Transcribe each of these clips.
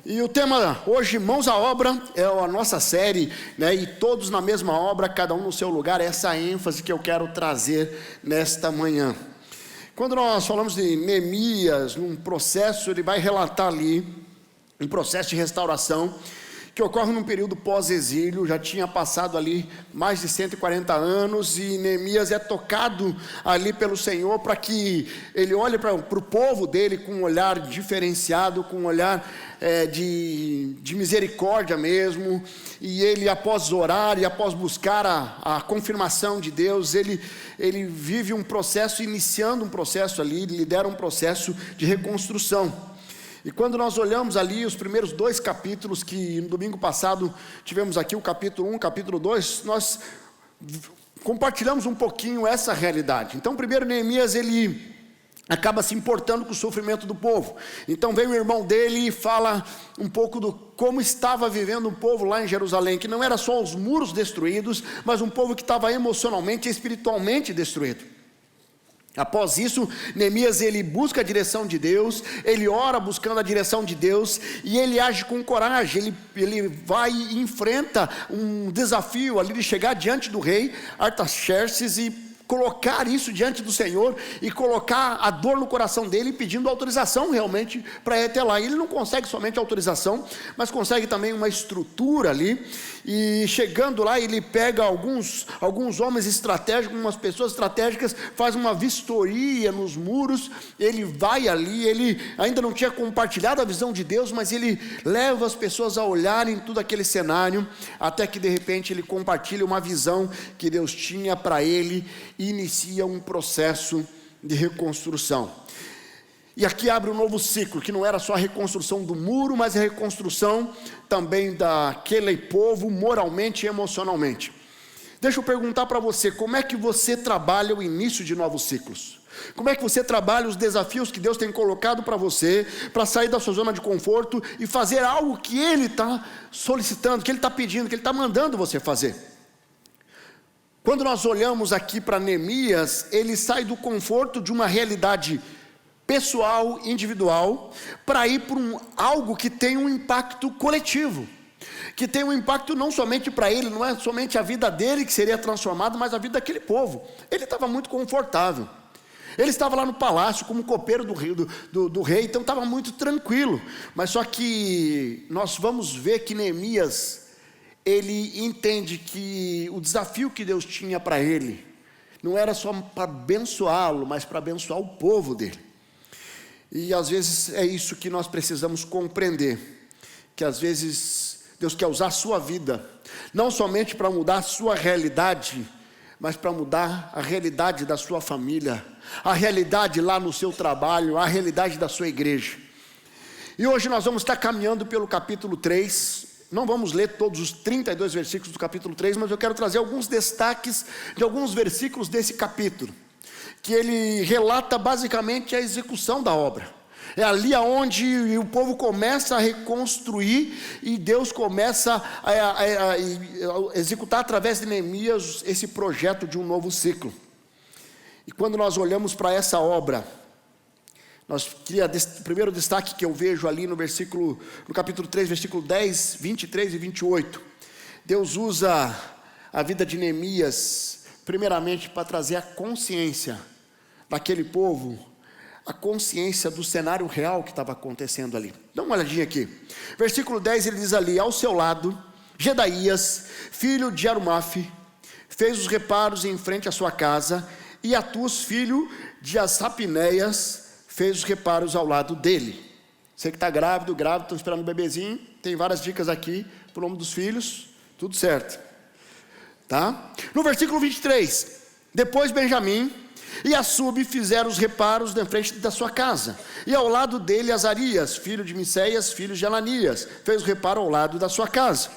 E o tema hoje, Mãos à Obra, é a nossa série, né? E todos na mesma obra, cada um no seu lugar, essa ênfase que eu quero trazer nesta manhã. Quando nós falamos de Neemias, num processo, ele vai relatar ali, um processo de restauração, que ocorre num período pós-exílio, já tinha passado ali mais de 140 anos, e Neemias é tocado ali pelo Senhor, para que ele olhe para o povo dele com um olhar diferenciado, com um olhar de misericórdia mesmo, e ele, após orar e após buscar a confirmação de Deus, ele vive um processo, iniciando um processo ali, lidera um processo de reconstrução. E quando nós olhamos ali os primeiros 2 capítulos, que no domingo passado tivemos aqui o capítulo 1, capítulo 2, nós compartilhamos um pouquinho essa realidade. Então, primeiro, Neemias, ele acaba se importando com o sofrimento do povo. Então vem o irmão dele e fala um pouco do como estava vivendo um povo lá em Jerusalém, que não era só os muros destruídos, mas um povo que estava emocionalmente e espiritualmente destruído. Após isso, Neemias, ele busca a direção de Deus, ele ora buscando a direção de Deus, e ele age com coragem, ele vai e enfrenta um desafio ali de chegar diante do rei Artaxerxes e colocar isso diante do Senhor, e colocar a dor no coração dele, pedindo autorização realmente para ir até lá. E ele não consegue somente autorização, mas consegue também uma estrutura ali, e chegando lá, ele pega alguns homens estratégicos, umas pessoas estratégicas, faz uma vistoria nos muros, ele vai ali, ele ainda não tinha compartilhado a visão de Deus, mas ele leva as pessoas a olharem tudo aquele cenário, até que de repente ele compartilha uma visão que Deus tinha para ele, e inicia um processo de reconstrução. E aqui abre um novo ciclo, que não era só a reconstrução do muro, mas a reconstrução também daquele povo moralmente e emocionalmente. Deixa eu perguntar para você, como é que você trabalha o início de novos ciclos? Como é que você trabalha os desafios que Deus tem colocado para você, para sair da sua zona de conforto e fazer algo que Ele está solicitando, que Ele está pedindo, que Ele está mandando você fazer? Quando nós olhamos aqui para Neemias, ele sai do conforto de uma realidade pessoal, individual, para ir para algo que tem um impacto coletivo, que tem um impacto não somente para ele, não é somente a vida dele que seria transformada, mas a vida daquele povo. Ele estava muito confortável, ele estava lá no palácio como copeiro do rei, então estava muito tranquilo. Mas só que nós vamos ver que Neemias, ele entende que o desafio que Deus tinha para ele não era só para abençoá-lo, mas para abençoar o povo dele. E às vezes é isso que nós precisamos compreender, que às vezes Deus quer usar a sua vida, não somente para mudar a sua realidade, mas para mudar a realidade da sua família, a realidade lá no seu trabalho, a realidade da sua igreja. E hoje nós vamos estar caminhando pelo capítulo 3, não vamos ler todos os 32 versículos do capítulo 3, mas eu quero trazer alguns destaques de alguns versículos desse capítulo, que ele relata basicamente a execução da obra. É ali onde o povo começa a reconstruir, e Deus começa a executar através de Neemias esse projeto de um novo ciclo. E quando nós olhamos para essa obra, o primeiro destaque que eu vejo ali no capítulo 3, versículo 10, 23 e 28. Deus usa a vida de Neemias, primeiramente para trazer a consciência daquele povo, a consciência do cenário real que estava acontecendo ali. Dá uma olhadinha aqui. Versículo 10, ele diz ali: ao seu lado, Gedaías, filho de Arumafe, fez os reparos em frente à sua casa, e Atus, filho de Asapineias, fez os reparos ao lado dele. Você que está grávido, estão esperando um bebezinho, tem várias dicas aqui para o nome dos filhos, tudo certo, tá? No versículo 23, depois Benjamim e Assub fizeram os reparos na frente da sua casa, e ao lado dele Azarias, filho de Miceias, filho de Ananias, fez o reparo ao lado da sua casa.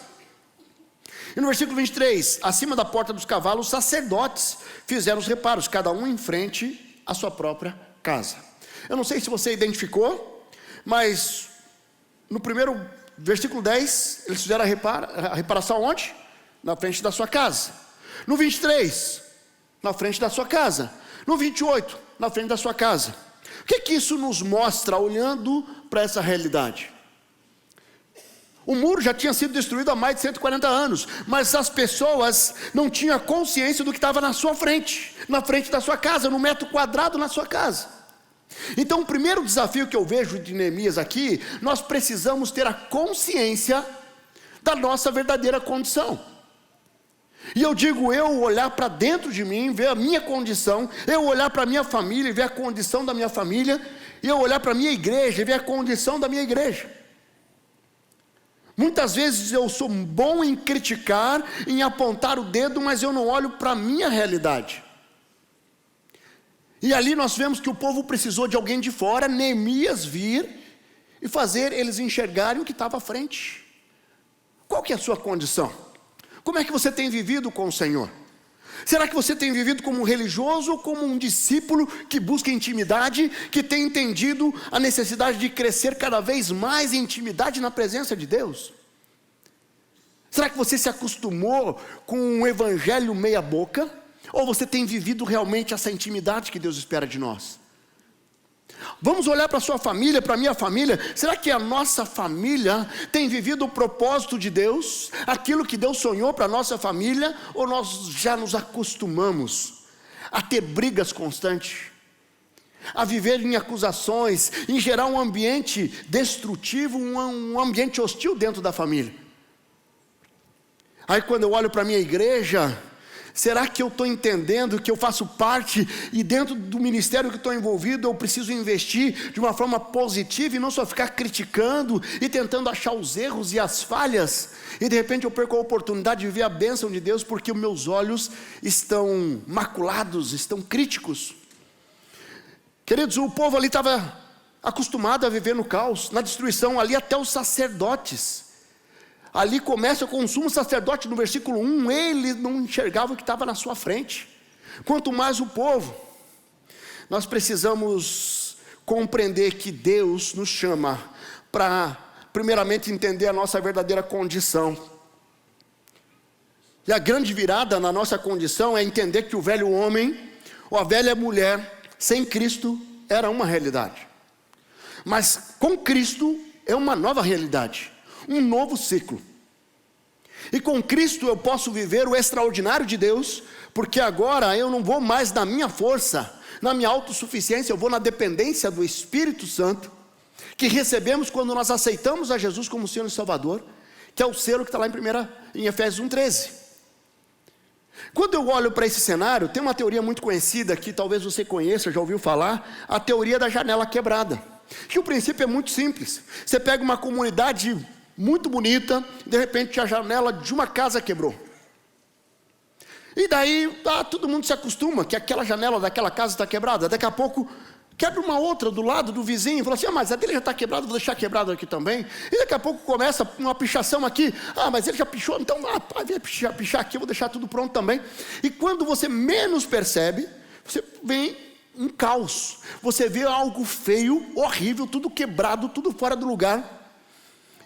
E no versículo 23, acima da porta dos cavalos, os sacerdotes fizeram os reparos, cada um em frente à sua própria casa. Eu não sei se você identificou, mas no primeiro versículo 10, eles fizeram a reparação onde? Na frente da sua casa. No 23, na frente da sua casa. No 28, na frente da sua casa. O que isso nos mostra olhando para essa realidade? O muro já tinha sido destruído há mais de 140 anos, mas as pessoas não tinham consciência do que estava na sua frente, na frente da sua casa, no metro quadrado na sua casa. Então o primeiro desafio que eu vejo de Neemias aqui, nós precisamos ter a consciência da nossa verdadeira condição. E eu digo, eu olhar para dentro de mim, ver a minha condição, eu olhar para a minha família e ver a condição da minha família, e eu olhar para a minha igreja e ver a condição da minha igreja. Muitas vezes eu sou bom em criticar, em apontar o dedo, mas eu não olho para a minha realidade. E ali nós vemos que o povo precisou de alguém de fora, Neemias, vir e fazer eles enxergarem o que estava à frente. Qual que é a sua condição? Como é que você tem vivido com o Senhor? Será que você tem vivido como um religioso ou como um discípulo que busca intimidade, que tem entendido a necessidade de crescer cada vez mais em intimidade na presença de Deus? Será que você se acostumou com um evangelho meia boca? Ou você tem vivido realmente essa intimidade que Deus espera de nós? Vamos olhar para a sua família, para a minha família. Será que a nossa família tem vivido o propósito de Deus? Aquilo que Deus sonhou para a nossa família? Ou nós já nos acostumamos a ter brigas constantes? A viver em acusações, em gerar um ambiente destrutivo, um ambiente hostil dentro da família? Aí quando eu olho para a minha igreja, será que eu estou entendendo que eu faço parte e dentro do ministério que estou envolvido eu preciso investir de uma forma positiva e não só ficar criticando e tentando achar os erros e as falhas, e de repente eu perco a oportunidade de ver a bênção de Deus porque os meus olhos estão maculados, estão críticos? Queridos, o povo ali estava acostumado a viver no caos, na destruição, ali até os sacerdotes. Ali começa com o sumo sacerdote no versículo 1, ele não enxergava o que estava na sua frente, quanto mais o povo. Nós precisamos compreender que Deus nos chama para primeiramente entender a nossa verdadeira condição, e a grande virada na nossa condição é entender que o velho homem, ou a velha mulher, sem Cristo, era uma realidade, mas com Cristo é uma nova realidade, um novo ciclo. E com Cristo eu posso viver o extraordinário de Deus, porque agora eu não vou mais na minha força, na minha autossuficiência, eu vou na dependência do Espírito Santo, que recebemos quando nós aceitamos a Jesus como Senhor e Salvador, que é o selo que está lá em Efésios 1:13. Quando eu olho para esse cenário, tem uma teoria muito conhecida, que talvez você conheça, já ouviu falar, a teoria da janela quebrada, que o princípio é muito simples. Você pega uma comunidade muito bonita, de repente a janela de uma casa quebrou, e daí todo mundo se acostuma que aquela janela daquela casa está quebrada. Daqui a pouco quebra uma outra do lado do vizinho, fala assim, mas a dele já está quebrada, vou deixar quebrado aqui também. E daqui a pouco começa uma pichação aqui, mas ele já pichou, então vai pichar aqui, eu vou deixar tudo pronto também. E quando você menos percebe, você vem um caos, você vê algo feio, horrível, tudo quebrado, tudo fora do lugar.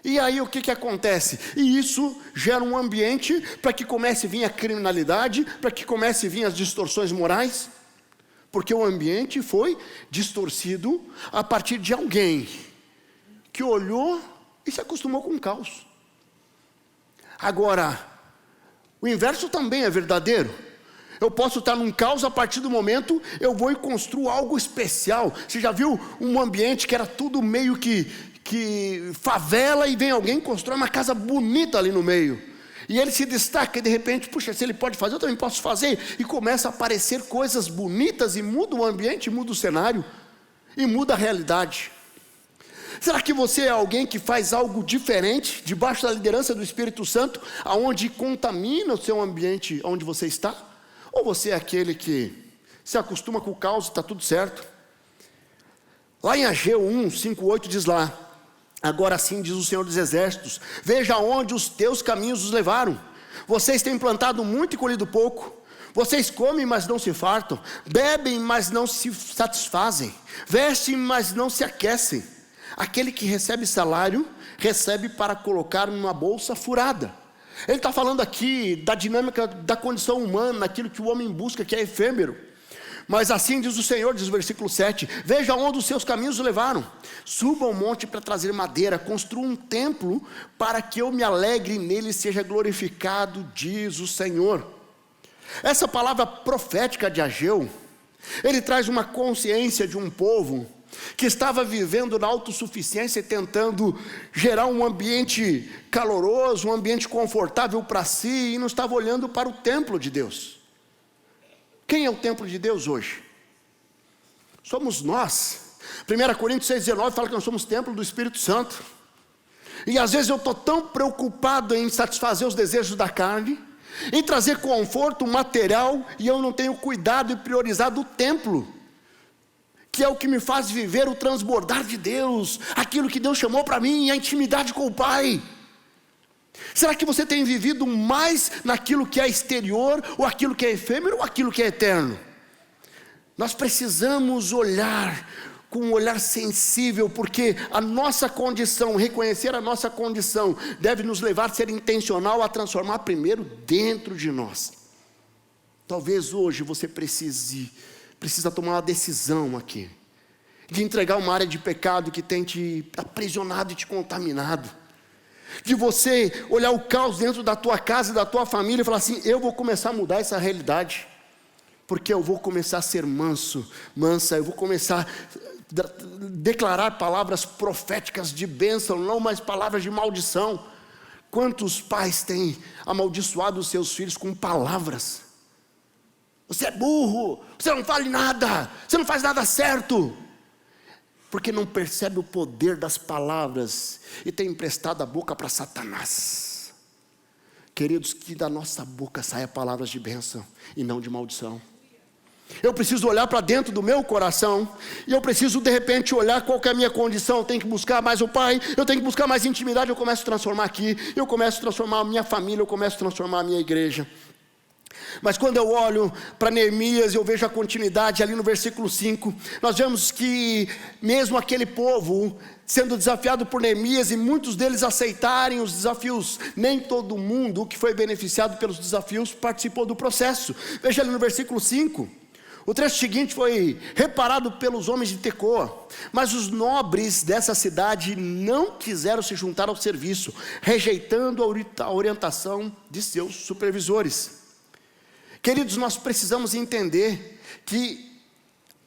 E aí o que acontece? E isso gera um ambiente para que comece a vir a criminalidade, para que comece a vir as distorções morais, porque o ambiente foi distorcido a partir de alguém que olhou e se acostumou com o caos. Agora, o inverso também é verdadeiro. Eu posso estar num caos, a partir do momento eu vou e construo algo especial. Você já viu um ambiente que era tudo meio que favela, e vem alguém e constrói uma casa bonita ali no meio, e ele se destaca, e de repente, puxa, se ele pode fazer, eu também posso fazer, e começa a aparecer coisas bonitas, e muda o ambiente, muda o cenário, e muda a realidade. Será que você é alguém que faz algo diferente, debaixo da liderança do Espírito Santo, aonde contamina o seu ambiente onde você está? Ou você é aquele que se acostuma com o caos e está tudo certo? Lá em Ageu 1:5-8 diz lá, agora sim diz o Senhor dos Exércitos, veja onde os teus caminhos os levaram. Vocês têm plantado muito e colhido pouco. Vocês comem, mas não se fartam. Bebem, mas não se satisfazem. Vestem, mas não se aquecem. Aquele que recebe salário, recebe para colocar numa bolsa furada. Ele está falando aqui da dinâmica da condição humana, aquilo que o homem busca, que é efêmero. Mas assim diz o Senhor, diz o versículo 7, veja onde os seus caminhos o levaram. Suba ao monte para trazer madeira, construa um templo para que eu me alegre nele e seja glorificado, diz o Senhor. Essa palavra profética de Ageu, ele traz uma consciência de um povo que estava vivendo na autossuficiência e tentando gerar um ambiente caloroso, um ambiente confortável para si, e não estava olhando para o templo de Deus. Quem é o templo de Deus hoje? Somos nós. 1 Coríntios 6,19 fala que nós somos templo do Espírito Santo. E às vezes eu estou tão preocupado em satisfazer os desejos da carne, em trazer conforto material, e eu não tenho cuidado e priorizado o templo, que é o que me faz viver o transbordar de Deus, aquilo que Deus chamou para mim, a intimidade com o Pai. Será que você tem vivido mais naquilo que é exterior, ou aquilo que é efêmero, ou aquilo que é eterno? Nós precisamos olhar com um olhar sensível, porque a nossa condição, reconhecer a nossa condição, deve nos levar a ser intencional, a transformar primeiro dentro de nós. Talvez hoje você precisa tomar uma decisão aqui, de entregar uma área de pecado que tem te aprisionado e te contaminado, de você olhar o caos dentro da tua casa e da tua família e falar assim, eu vou começar a mudar essa realidade, porque eu vou começar a ser mansa, eu vou começar a declarar palavras proféticas de bênção, não mais palavras de maldição. Quantos pais têm amaldiçoado os seus filhos com palavras? Você é burro, você não vale nada, você não faz nada certo, porque não percebe o poder das palavras e tem emprestado a boca para Satanás. Queridos, que da nossa boca saia palavras de bênção e não de maldição. Eu preciso olhar para dentro do meu coração, e eu preciso de repente olhar qual que é a minha condição. Eu tenho que buscar mais o Pai, eu tenho que buscar mais intimidade. Eu começo a transformar aqui, eu começo a transformar a minha família, eu começo a transformar a minha igreja. Mas quando eu olho para Neemias, eu vejo a continuidade ali no versículo 5, nós vemos que mesmo aquele povo sendo desafiado por Neemias, e muitos deles aceitarem os desafios, nem todo mundo que foi beneficiado pelos desafios participou do processo. Veja ali no versículo 5, o trecho seguinte foi reparado pelos homens de Tecoa, mas os nobres dessa cidade não quiseram se juntar ao serviço, rejeitando a orientação de seus supervisores. Queridos, nós precisamos entender que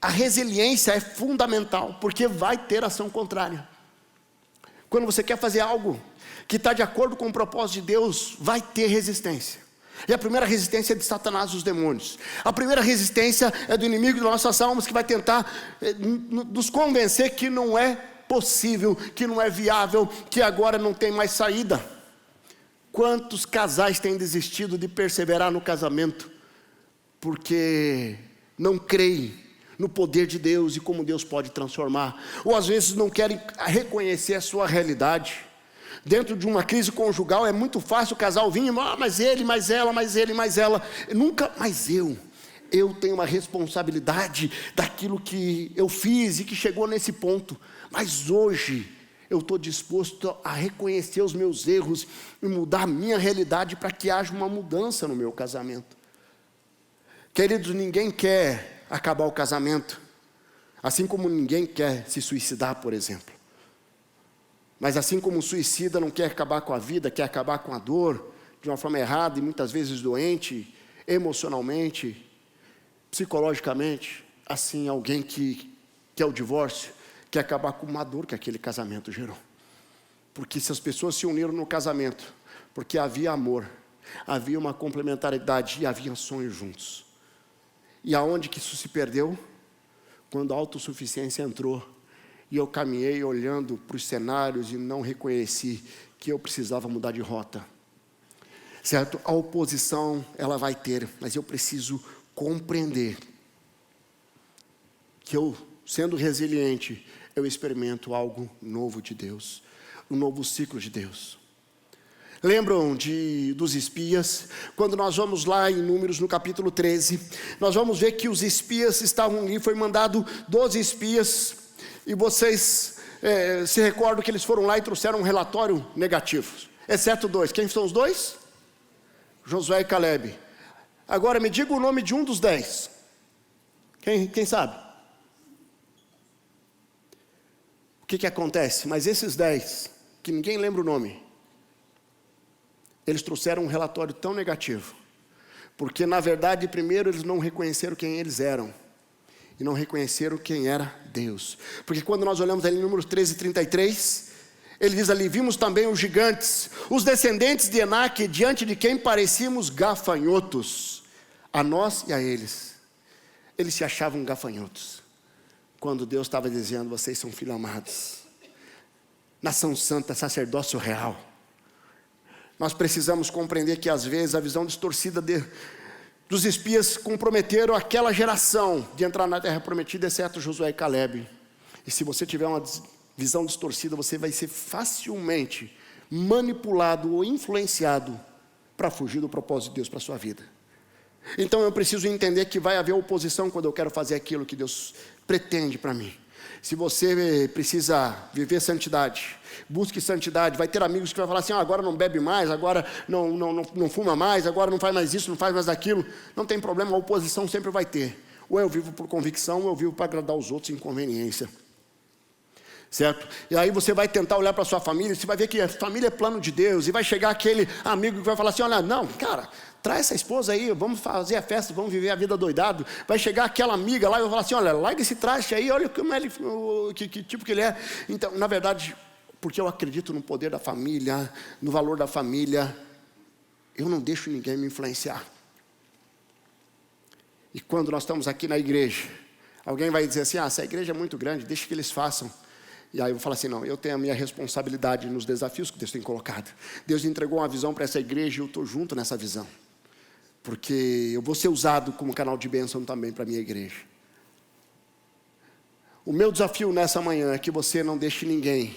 a resiliência é fundamental, porque vai ter ação contrária. Quando você quer fazer algo que está de acordo com o propósito de Deus, vai ter resistência. E a primeira resistência é de Satanás e os demônios. A primeira resistência é do inimigo de nossas almas, que vai tentar nos convencer que não é possível, que não é viável, que agora não tem mais saída. Quantos casais têm desistido de perseverar no casamento, porque não creem no poder de Deus e como Deus pode transformar, ou às vezes não querem reconhecer a sua realidade. Dentro de uma crise conjugal é muito fácil o casal vir, mas ele, mais ela, mais ele, mais ela, nunca mais eu tenho uma responsabilidade daquilo que eu fiz e que chegou nesse ponto, mas hoje eu estou disposto a reconhecer os meus erros e mudar a minha realidade para que haja uma mudança no meu casamento. Queridos, ninguém quer acabar o casamento, assim como ninguém quer se suicidar, por exemplo. Mas assim como o suicida não quer acabar com a vida, quer acabar com a dor, de uma forma errada e muitas vezes doente, emocionalmente, psicologicamente, assim alguém que quer o divórcio, quer acabar com uma dor que aquele casamento gerou. Porque se as pessoas se uniram no casamento, porque havia amor, havia uma complementaridade e havia sonhos juntos. E aonde que isso se perdeu? Quando a autossuficiência entrou, e eu caminhei olhando para os cenários e não reconheci que eu precisava mudar de rota. Certo? A oposição, ela vai ter, mas eu preciso compreender que eu, sendo resiliente, eu experimento algo novo de Deus, um novo ciclo de Deus. Lembram dos espias? Quando nós vamos lá em Números, no capítulo 13, nós vamos ver que os espias estavam ali, foi mandado 12 espias, e vocês se recordam que eles foram lá e trouxeram um relatório negativo, exceto 2. Quem são os 2? Josué e Calebe. Agora me diga o nome de um dos 10. Quem sabe? O que acontece? Mas esses 10, que ninguém lembra o nome, eles trouxeram um relatório tão negativo, porque na verdade primeiro eles não reconheceram quem eles eram, e não reconheceram quem era Deus. Porque quando nós olhamos ali em Números 13:33, ele diz ali: vimos também os gigantes, os descendentes de Enaque, diante de quem parecíamos gafanhotos, a nós e a eles. Eles se achavam gafanhotos, quando Deus estava dizendo: vocês são filhos amados, nação santa, sacerdócio real. Nós precisamos compreender que às vezes a visão distorcida dos espias comprometeram aquela geração de entrar na terra prometida, exceto Josué e Calebe. E se você tiver uma visão distorcida, você vai ser facilmente manipulado ou influenciado para fugir do propósito de Deus para a sua vida. Então eu preciso entender que vai haver oposição quando eu quero fazer aquilo que Deus pretende para mim. Se você precisa viver santidade, busque santidade. Vai ter amigos que vão falar assim: agora não bebe mais, agora não fuma mais, agora não faz mais isso, não faz mais aquilo. Não tem problema, a oposição sempre vai ter. Ou eu vivo por convicção, ou eu vivo para agradar os outros em conveniência. Certo? E aí você vai tentar olhar para a sua família, você vai ver que a família é plano de Deus, e vai chegar aquele amigo que vai falar assim: olha, não, cara, traz essa esposa aí, vamos fazer a festa, vamos viver a vida doidado. Vai chegar aquela amiga lá e vai falar assim: olha, larga esse traste aí, olha como ele, que tipo que ele é. Então, na verdade, porque eu acredito no poder da família, no valor da família, eu não deixo ninguém me influenciar. E quando nós estamos aqui na igreja, alguém vai dizer assim: essa igreja é muito grande, deixa que eles façam. E aí eu vou falar assim: não, eu tenho a minha responsabilidade nos desafios que Deus tem colocado. Deus entregou uma visão para essa igreja e eu estou junto nessa visão. Porque eu vou ser usado como canal de bênção também para a minha igreja. O meu desafio nessa manhã é que você não deixe ninguém,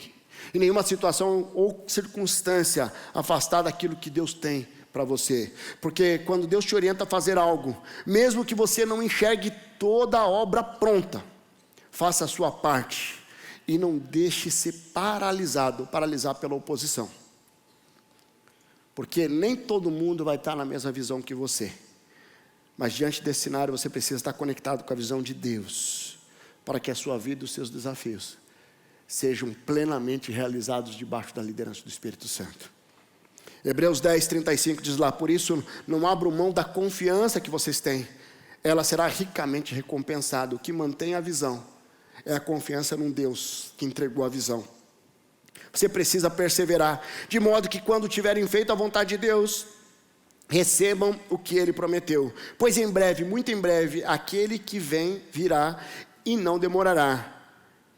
em nenhuma situação ou circunstância, afastar daquilo que Deus tem para você. Porque quando Deus te orienta a fazer algo, mesmo que você não enxergue toda a obra pronta, faça a sua parte. E não deixe ser paralisar pela oposição. Porque nem todo mundo vai estar na mesma visão que você. Mas diante desse cenário você precisa estar conectado com a visão de Deus, para que a sua vida e os seus desafios sejam plenamente realizados debaixo da liderança do Espírito Santo. Hebreus 10:35 diz lá: por isso não abram mão da confiança que vocês têm, ela será ricamente recompensada. O que mantém a visão é a confiança num Deus que entregou a visão. Você precisa perseverar, de modo que quando tiverem feito a vontade de Deus, recebam o que Ele prometeu. Pois em breve, muito em breve, aquele que vem virá e não demorará.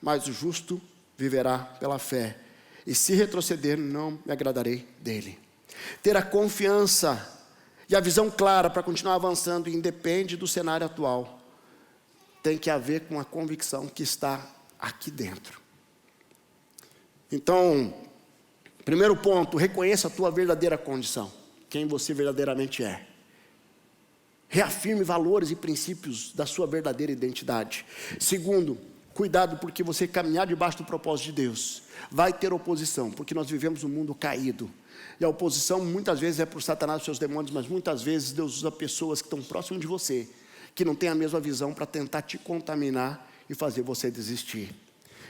Mas o justo viverá pela fé. E se retroceder, não me agradarei dele. Ter a confiança e a visão clara para continuar avançando, independe do cenário atual. Tem que haver com a convicção que está aqui dentro. Então, primeiro ponto: reconheça a tua verdadeira condição, quem você verdadeiramente é. Reafirme valores e princípios da sua verdadeira identidade. Segundo, cuidado, porque você caminhar debaixo do propósito de Deus, vai ter oposição, porque nós vivemos um mundo caído. E a oposição muitas vezes é por Satanás e seus demônios, mas muitas vezes Deus usa pessoas que estão próximas de você, que não tem a mesma visão, para tentar te contaminar e fazer você desistir.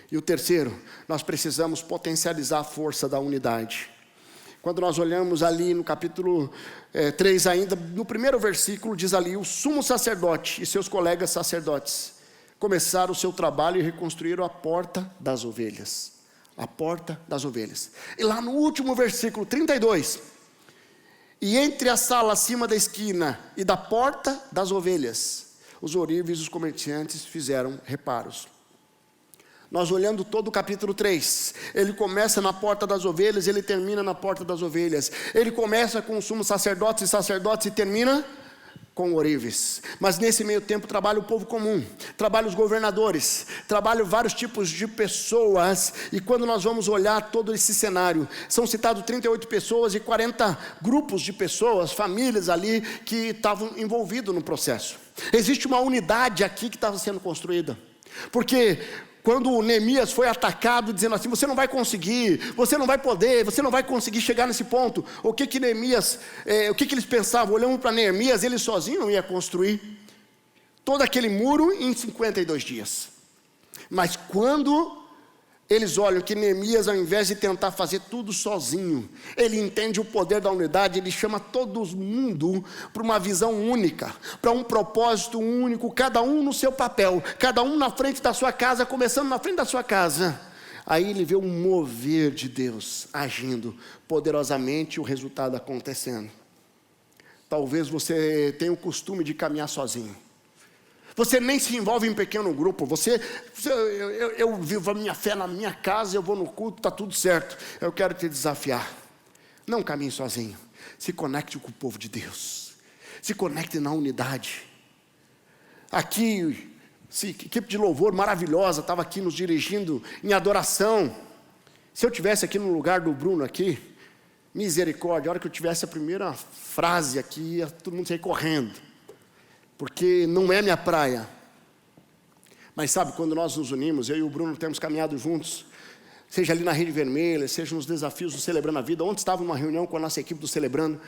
E o terceiro, nós precisamos potencializar a força da unidade. Quando nós olhamos ali no capítulo 3 ainda, no primeiro versículo diz ali: o sumo sacerdote e seus colegas sacerdotes começaram o seu trabalho e reconstruíram a porta das ovelhas. A porta das ovelhas. E lá no último versículo 32... e entre a sala acima da esquina e da porta das ovelhas, os ourives e os comerciantes fizeram reparos. Nós olhando todo o capítulo 3, ele começa na porta das ovelhas, ele termina na porta das ovelhas. Ele começa com os sumos sacerdotes e termina com ourives. Mas nesse meio tempo trabalha o povo comum, trabalha os governadores, trabalha vários tipos de pessoas. E quando nós vamos olhar todo esse cenário, são citados 38 pessoas e 40 grupos de pessoas, famílias ali que estavam envolvidos no processo. Existe uma unidade aqui que estava sendo construída, porque quando Neemias foi atacado, dizendo assim: você não vai conseguir, você não vai poder, você não vai conseguir chegar nesse ponto. O que Neemias, o que eles pensavam? Olhando para Neemias, ele sozinho não ia construir. todo aquele muro em 52 dias. Mas quando eles olham que Neemias, ao invés de tentar fazer tudo sozinho, ele entende o poder da unidade, ele chama todo mundo para uma visão única, para um propósito único, cada um no seu papel, cada um na frente da sua casa, começando na frente da sua casa. Aí ele vê o mover de Deus agindo poderosamente, o resultado acontecendo. Talvez você tenha o costume de caminhar sozinho. Você nem se envolve em pequeno grupo. Eu vivo a minha fé na minha casa, eu vou no culto, está tudo certo. Eu quero te desafiar. Não caminhe sozinho. Se conecte com o povo de Deus. Se conecte na unidade. Aqui, equipe de louvor maravilhosa, estava aqui nos dirigindo em adoração. Se eu tivesse aqui no lugar do Bruno aqui, misericórdia, a hora que eu tivesse a primeira frase aqui, ia todo mundo sair correndo. Porque não é minha praia. Mas sabe, quando nós nos unimos, eu e o Bruno temos caminhado juntos, seja ali na Rede Vermelha, seja nos desafios do Celebrando a Vida. Ontem estava numa reunião com a nossa equipe do Celebrando,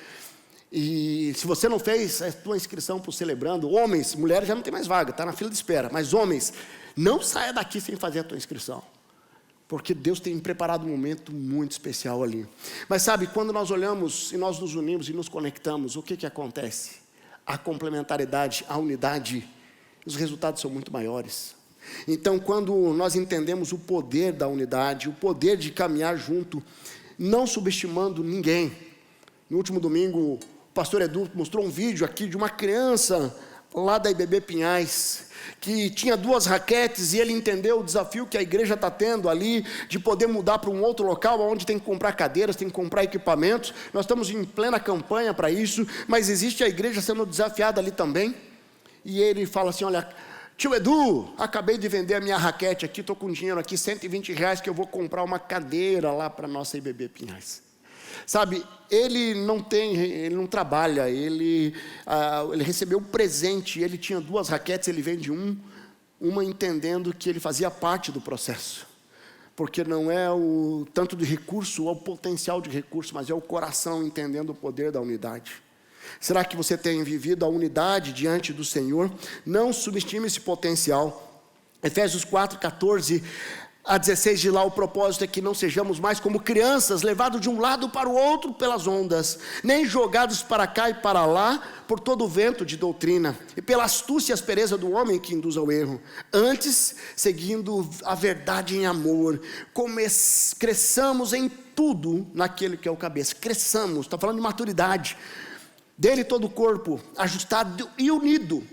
e se você não fez a tua inscrição para o Celebrando, homens, mulheres já não tem mais vaga, está na fila de espera, mas homens, não saia daqui sem fazer a tua inscrição, porque Deus tem preparado um momento muito especial ali. Mas sabe, quando nós olhamos e nós nos unimos e nos conectamos, o que acontece? A complementaridade, a unidade, os resultados são muito maiores. Então, quando nós entendemos o poder da unidade, o poder de caminhar junto, não subestimando ninguém. No último domingo, o pastor Edu mostrou um vídeo aqui de uma criança lá da IBB Pinhais, que tinha 2 raquetes, e ele entendeu o desafio que a igreja está tendo ali, de poder mudar para um outro local, onde tem que comprar cadeiras, tem que comprar equipamentos. Nós estamos em plena campanha para isso, mas existe a igreja sendo desafiada ali também. E ele fala assim: olha, tio Edu, acabei de vender a minha raquete aqui, estou com dinheiro aqui, R$120, que eu vou comprar uma cadeira lá para a nossa IBB Pinhais. Sabe, ele não trabalha, ele recebeu um presente, ele tinha 2 raquetes, ele vende uma entendendo que ele fazia parte do processo, porque não é o tanto de recurso ou o potencial de recurso, mas é o coração entendendo o poder da unidade. Será que você tem vivido a unidade diante do Senhor? Não subestime esse potencial. Efésios 4:14 a 16 de lá, o propósito é que não sejamos mais como crianças, levados de um lado para o outro pelas ondas, nem jogados para cá e para lá, por todo o vento de doutrina, e pela astúcia e aspereza do homem que induz ao erro. Antes, seguindo a verdade em amor, cresçamos em tudo naquele que é o cabeça. Cresçamos, está falando de maturidade. Dele todo o corpo, ajustado e unido,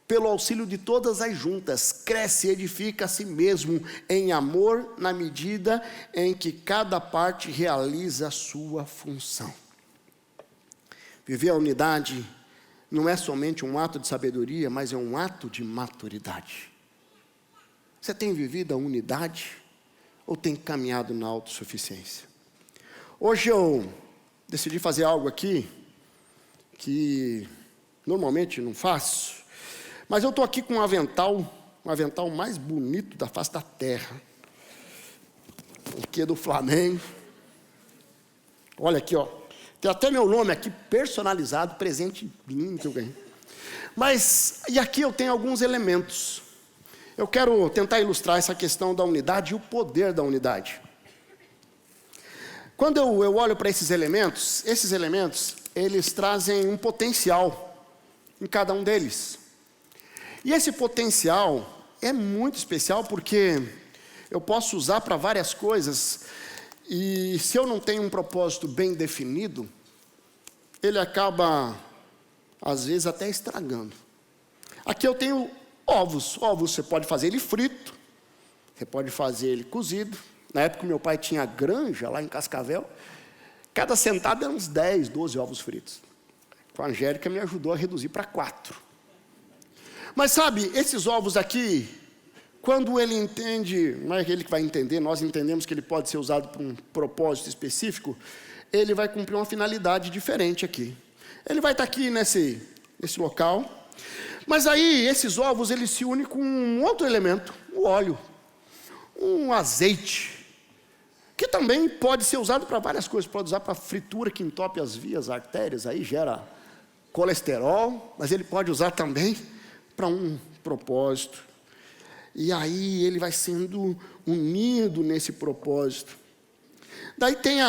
pelo auxílio de todas as juntas, cresce e edifica a si mesmo em amor, na medida em que cada parte realiza a sua função. Viver a unidade não é somente um ato de sabedoria, mas é um ato de maturidade. Você tem vivido a unidade ou tem caminhado na autossuficiência? Hoje eu decidi fazer algo aqui que normalmente não faço. Mas eu estou aqui com um avental mais bonito da face da terra, que é do Flamengo. Olha aqui, ó, tem até meu nome aqui personalizado, presente lindo que eu ganhei. Mas, e aqui eu tenho alguns elementos. Eu quero tentar ilustrar essa questão da unidade e o poder da unidade. Quando eu olho para esses elementos, eles trazem um potencial em cada um deles. E esse potencial é muito especial porque eu posso usar para várias coisas, e se eu não tenho um propósito bem definido, ele acaba, às vezes, até estragando. Aqui eu tenho ovos. Ovos você pode fazer ele frito, você pode fazer ele cozido. Na época meu pai tinha granja lá em Cascavel, cada sentado eram uns 10, 12 ovos fritos. Com a Angélica me ajudou a reduzir para 4. Mas sabe, esses ovos aqui, quando ele entende, não é ele que vai entender, nós entendemos que ele pode ser usado para um propósito específico, ele vai cumprir uma finalidade diferente aqui. Ele vai estar aqui nesse local, mas aí esses ovos, eles se unem com um outro elemento, o óleo, um azeite, que também pode ser usado para várias coisas. Pode usar para fritura, que entope as vias, artérias, aí gera colesterol, mas ele pode usar também para um propósito. E aí ele vai sendo unido nesse propósito. Daí tem a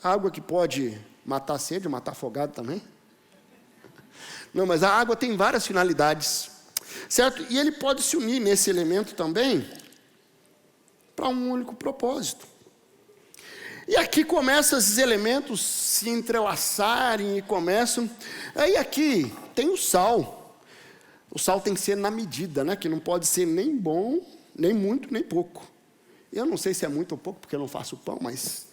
água que pode matar a sede, matar afogado também. Não, mas a água tem várias finalidades, certo? E ele pode se unir nesse elemento também para um único propósito. E aqui começam esses elementos se entrelaçarem e começam. Aí aqui tem o sal. O sal tem que ser na medida, né? Que não pode ser nem bom, nem muito, nem pouco. Eu não sei se é muito ou pouco, porque eu não faço pão, mas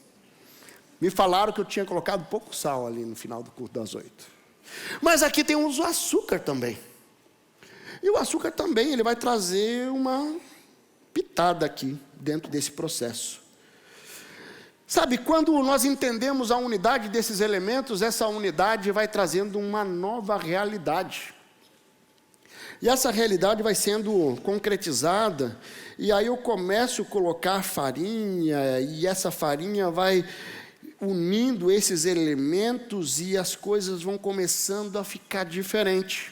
me falaram que eu tinha colocado pouco sal ali no final do culto das 8. Mas aqui tem o açúcar também. E o açúcar também, ele vai trazer uma pitada aqui, dentro desse processo. Sabe, quando nós entendemos a unidade desses elementos, essa unidade vai trazendo uma nova realidade. E essa realidade vai sendo concretizada, e aí eu começo a colocar farinha, e essa farinha vai unindo esses elementos, e as coisas vão começando a ficar diferentes.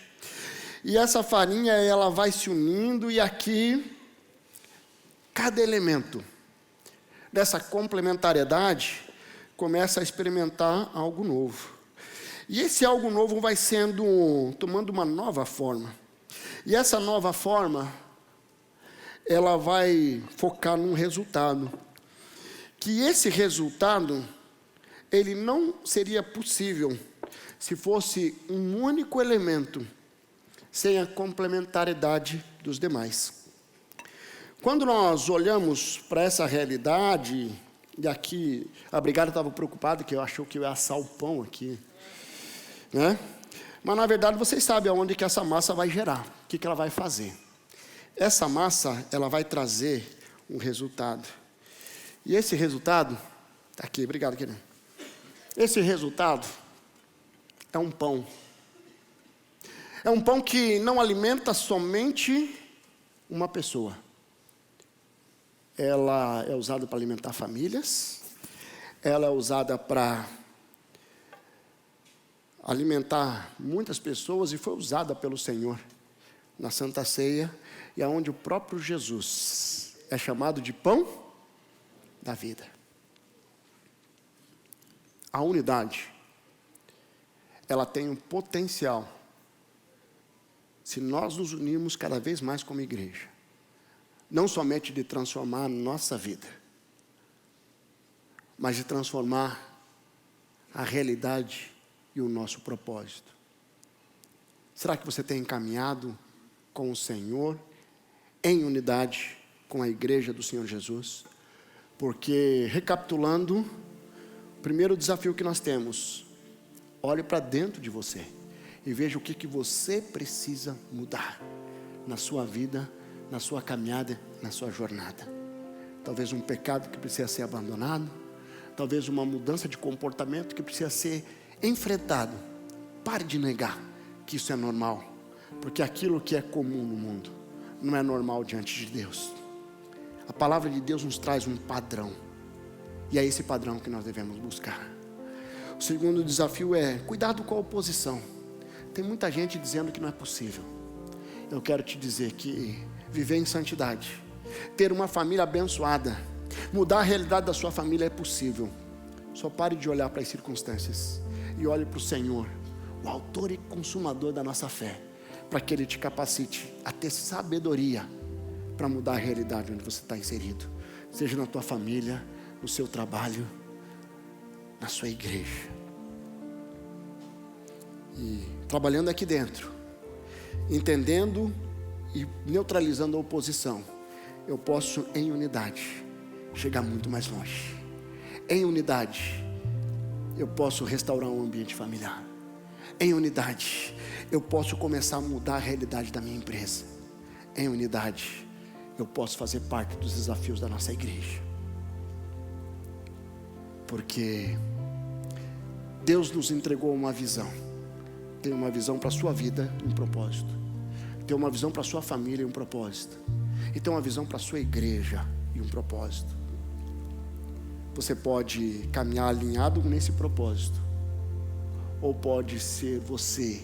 E essa farinha, ela vai se unindo, e aqui, cada elemento dessa complementariedade começa a experimentar algo novo. E esse algo novo vai tomando uma nova forma. E essa nova forma, ela vai focar num resultado. Que esse resultado, ele não seria possível se fosse um único elemento, sem a complementariedade dos demais. Quando nós olhamos para essa realidade, e aqui, a brigada estava preocupada, que eu achou que eu ia assar o pão aqui, né? Mas, na verdade, vocês sabem aonde que essa massa vai gerar, o que ela vai fazer. Essa massa, ela vai trazer um resultado. E esse resultado, está aqui, obrigado, querido. Esse resultado é um pão. É um pão que não alimenta somente uma pessoa. Ela é usada para alimentar famílias, ela é usada para alimentar muitas pessoas, e foi usada pelo Senhor na Santa Ceia, e aonde o próprio Jesus é chamado de pão da vida. A unidade, ela tem um potencial, se nós nos unirmos cada vez mais como igreja, não somente de transformar a nossa vida, mas de transformar a realidade e o nosso propósito. Será que você tem caminhado com o Senhor, em unidade com a igreja do Senhor Jesus? Porque, recapitulando, o primeiro desafio que nós temos, olhe para dentro de você e veja o que você precisa mudar na sua vida, na sua caminhada, na sua jornada. Talvez um pecado que precisa ser abandonado, talvez uma mudança de comportamento que precisa ser enfrentado. Pare de negar que isso é normal, porque aquilo que é comum no mundo não é normal diante de Deus. A palavra de Deus nos traz um padrão, e é esse padrão que nós devemos buscar. O segundo desafio é cuidado com a oposição. Tem muita gente dizendo que não é possível. Eu quero te dizer que viver em santidade, ter uma família abençoada, mudar a realidade da sua família é possível. Só pare de olhar para as circunstâncias e olhe para o Senhor, o autor e consumador da nossa fé, para que Ele te capacite a ter sabedoria para mudar a realidade onde você está inserido, seja na tua família, no seu trabalho, na sua igreja. E trabalhando aqui dentro, entendendo e neutralizando a oposição, eu posso, em unidade, chegar muito mais longe. Em unidade, eu posso restaurar um ambiente familiar. Em unidade, eu posso começar a mudar a realidade da minha empresa. Em unidade, eu posso fazer parte dos desafios da nossa igreja. Porque Deus nos entregou uma visão. Tem uma visão para a sua vida, um propósito. Tem uma visão para a sua família e um propósito. E tem uma visão para a sua igreja e um propósito. Você pode caminhar alinhado nesse propósito, ou pode ser você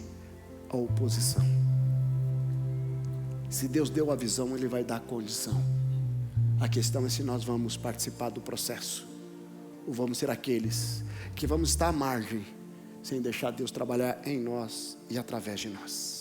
a oposição. Se Deus deu a visão, Ele vai dar a condição. A questão é se nós vamos participar do processo, ou vamos ser aqueles que vamos estar à margem, sem deixar Deus trabalhar em nós e através de nós.